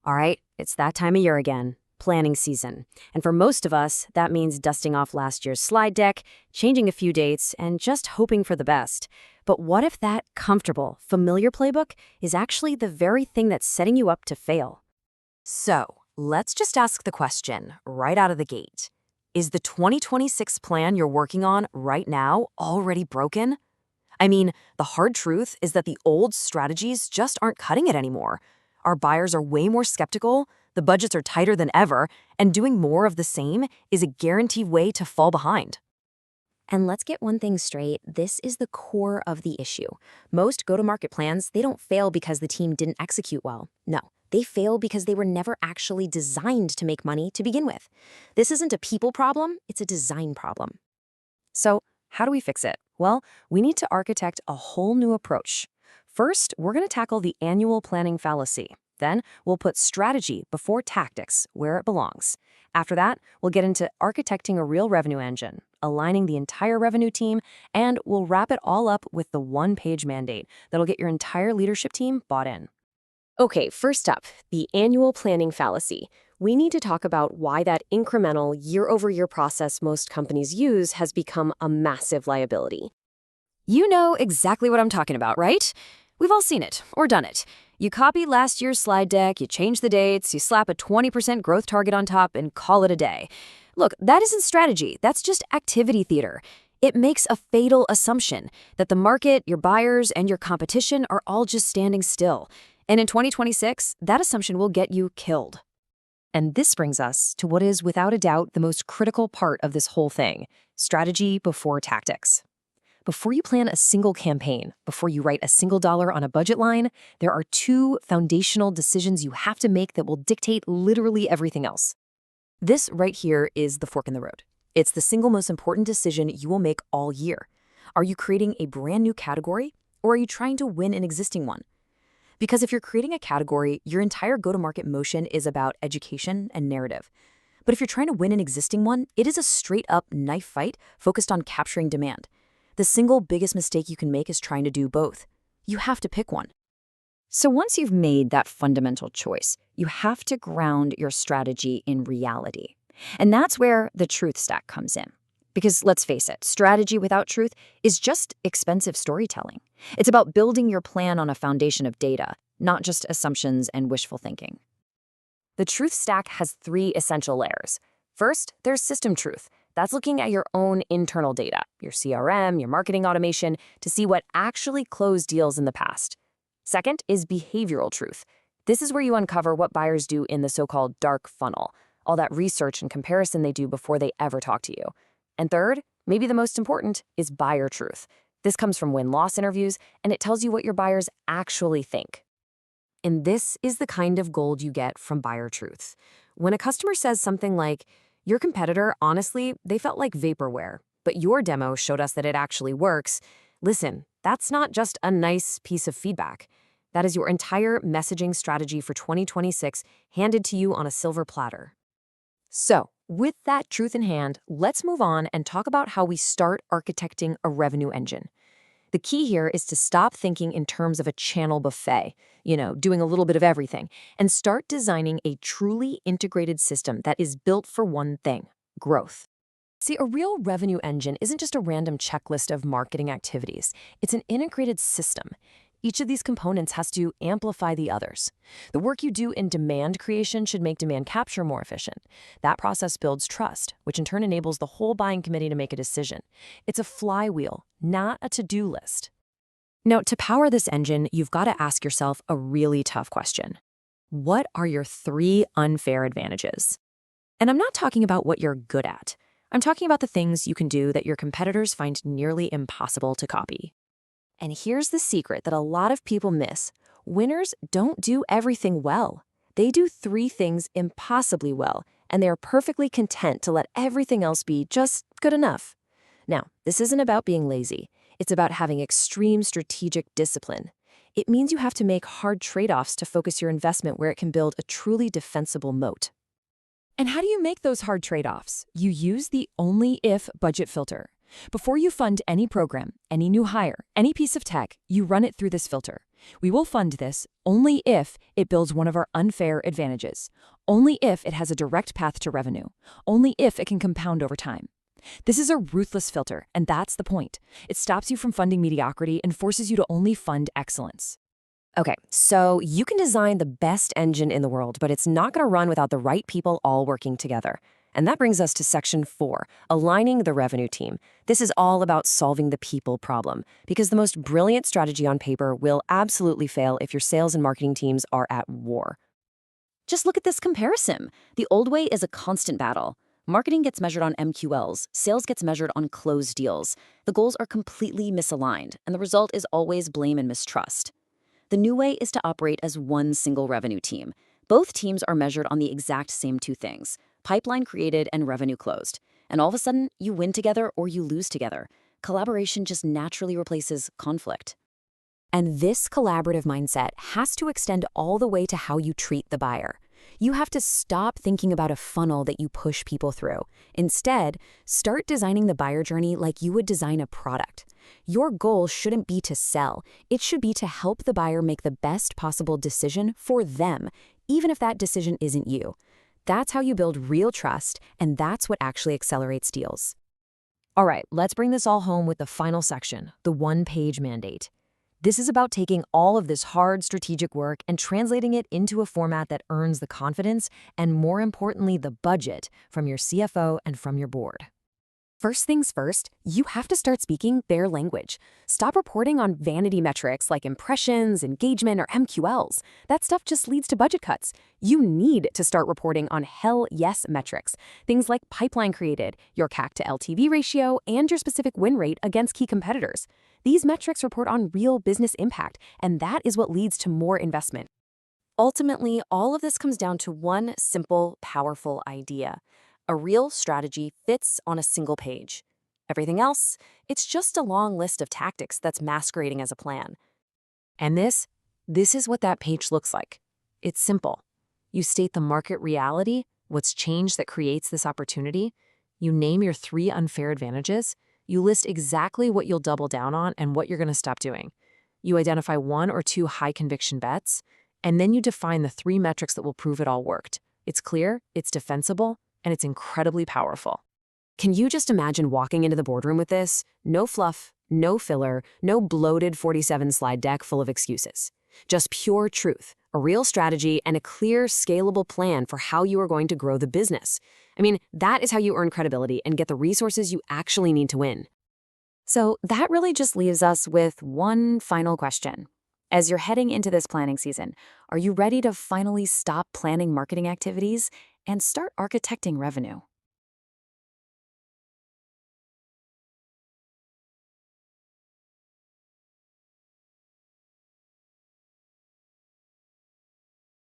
All right, it's that time of year again, planning season. And for most of us, that means dusting off last year's slide deck, changing a few dates, and just hoping for the best. But what if that comfortable, familiar playbook is actually the very thing that's setting you up to fail? So, let's just ask the question right out of the gate. Is the 2026 plan you're working on right now already broken? I mean, the hard truth is that the old strategies just aren't cutting it anymore. Our buyers are way more skeptical, the budgets are tighter than ever, and doing more of the same is a guaranteed way to fall behind. And let's get one thing straight, this is the core of the issue. Most go-to-market plans, they don't fail because the team didn't execute well. No, they fail because they were never actually designed to make money to begin with. This isn't a people problem, it's a design problem. So, how do we fix it? Well, we need to architect a whole new approach. First, we're going to tackle the annual planning fallacy. Then, we'll put strategy before tactics where it belongs. After that, we'll get into architecting a real revenue engine, aligning the entire revenue team, and we'll wrap it all up with the one-page mandate that'll get your entire leadership team bought in. Okay, first up, the annual planning fallacy. We need to talk about why that incremental year-over-year process most companies use has become a massive liability. You know exactly what I'm talking about, right? We've all seen it or done it. You copy last year's slide deck, you change the dates, you slap a 20% growth target on top and call it a day. Look, that isn't strategy, that's just activity theater. It makes a fatal assumption that the market, your buyers, and your competition are all just standing still. And in 2026, that assumption will get you killed. And this brings us to what is without a doubt the most critical part of this whole thing, strategy before tactics. Before you plan a single campaign, before you write a single dollar on a budget line, there are two foundational decisions you have to make that will dictate literally everything else. This right here is the fork in the road. It's the single most important decision you will make all year. Are you creating a brand new category, or are you trying to win an existing one? Because if you're creating a category, your entire go-to-market motion is about education and narrative. But if you're trying to win an existing one, it is a straight-up knife fight focused on capturing demand. The single biggest mistake you can make is trying to do both. You have to pick one. So once you've made that fundamental choice, you have to ground your strategy in reality. And that's where the truth stack comes in. Because let's face it, strategy without truth is just expensive storytelling. It's about building your plan on a foundation of data, not just assumptions and wishful thinking. The truth stack has three essential layers. First, there's system truth. That's looking at your own internal data, your CRM, your marketing automation, to see what actually closed deals in the past. Second is behavioral truth. This is where you uncover what buyers do in the so-called dark funnel, all that research and comparison they do before they ever talk to you. And third, maybe the most important, is buyer truth. This comes from win-loss interviews, and it tells you what your buyers actually think. And this is the kind of gold you get from buyer truth. When a customer says something like, "Your competitor, honestly, they felt like vaporware, but your demo showed us that it actually works," listen, that's not just a nice piece of feedback. That is your entire messaging strategy for 2026 handed to you on a silver platter. So, with that truth in hand, let's move on and talk about how we start architecting a revenue engine. The key here is to stop thinking in terms of a channel buffet, doing a little bit of everything, and start designing a truly integrated system that is built for one thing: growth. See, a real revenue engine isn't just a random checklist of marketing activities. It's an integrated system. Each of these components has to amplify the others. The work you do in demand creation should make demand capture more efficient. That process builds trust, which in turn enables the whole buying committee to make a decision. It's a flywheel, not a to-do list. Now, to power this engine, you've got to ask yourself a really tough question. What are your 3 unfair advantages? And I'm not talking about what you're good at. I'm talking about the things you can do that your competitors find nearly impossible to copy. And here's the secret that a lot of people miss. Winners don't do everything well. They do 3 things impossibly well, and they are perfectly content to let everything else be just good enough. Now, this isn't about being lazy. It's about having extreme strategic discipline. It means you have to make hard trade-offs to focus your investment where it can build a truly defensible moat. And how do you make those hard trade-offs? You use the only if budget filter. Before you fund any program, any new hire, any piece of tech, you run it through this filter. We will fund this only if it builds one of our unfair advantages, only if it has a direct path to revenue, only if it can compound over time. This is a ruthless filter, and that's the point. It stops you from funding mediocrity and forces you to only fund excellence. Okay, so you can design the best engine in the world, but it's not going to run without the right people all working together. And that brings us to section 4, aligning the revenue team. This is all about solving the people problem, because the most brilliant strategy on paper will absolutely fail if your sales and marketing teams are at war. Just look at this comparison. The old way is a constant battle. Marketing gets measured on MQLs, sales gets measured on closed deals. The goals are completely misaligned, and the result is always blame and mistrust. The new way is to operate as one single revenue team. Both teams are measured on the exact same two things: pipeline created and revenue closed. And all of a sudden, you win together or you lose together. Collaboration just naturally replaces conflict. And this collaborative mindset has to extend all the way to how you treat the buyer. You have to stop thinking about a funnel that you push people through. Instead, start designing the buyer journey like you would design a product. Your goal shouldn't be to sell. It should be to help the buyer make the best possible decision for them, even if that decision isn't you. That's how you build real trust, and that's what actually accelerates deals. All right, let's bring this all home with the final section, the one-page mandate. This is about taking all of this hard strategic work and translating it into a format that earns the confidence and, more importantly, the budget from your CFO and from your board. First things first, you have to start speaking their language. Stop reporting on vanity metrics like impressions, engagement, or MQLs. That stuff just leads to budget cuts. You need to start reporting on hell yes metrics, things like pipeline created, your CAC to LTV ratio, and your specific win rate against key competitors. These metrics report on real business impact, and that is what leads to more investment. Ultimately, all of this comes down to one simple, powerful idea. A real strategy fits on a single page. Everything else, it's just a long list of tactics that's masquerading as a plan. And this is what that page looks like. It's simple. You state the market reality, what's changed that creates this opportunity. You name your 3 unfair advantages. You list exactly what you'll double down on and what you're going to stop doing. You identify 1 or 2 high-conviction bets, and then you define the 3 metrics that will prove it all worked. It's clear, it's defensible, and it's incredibly powerful. Can you just imagine walking into the boardroom with this? No fluff, no filler, no bloated 47-slide deck full of excuses. Just pure truth, a real strategy, and a clear, scalable plan for how you are going to grow the business. I mean, that is how you earn credibility and get the resources you actually need to win. So that really just leaves us with one final question. As you're heading into this planning season, are you ready to finally stop planning marketing activities and start architecting revenue?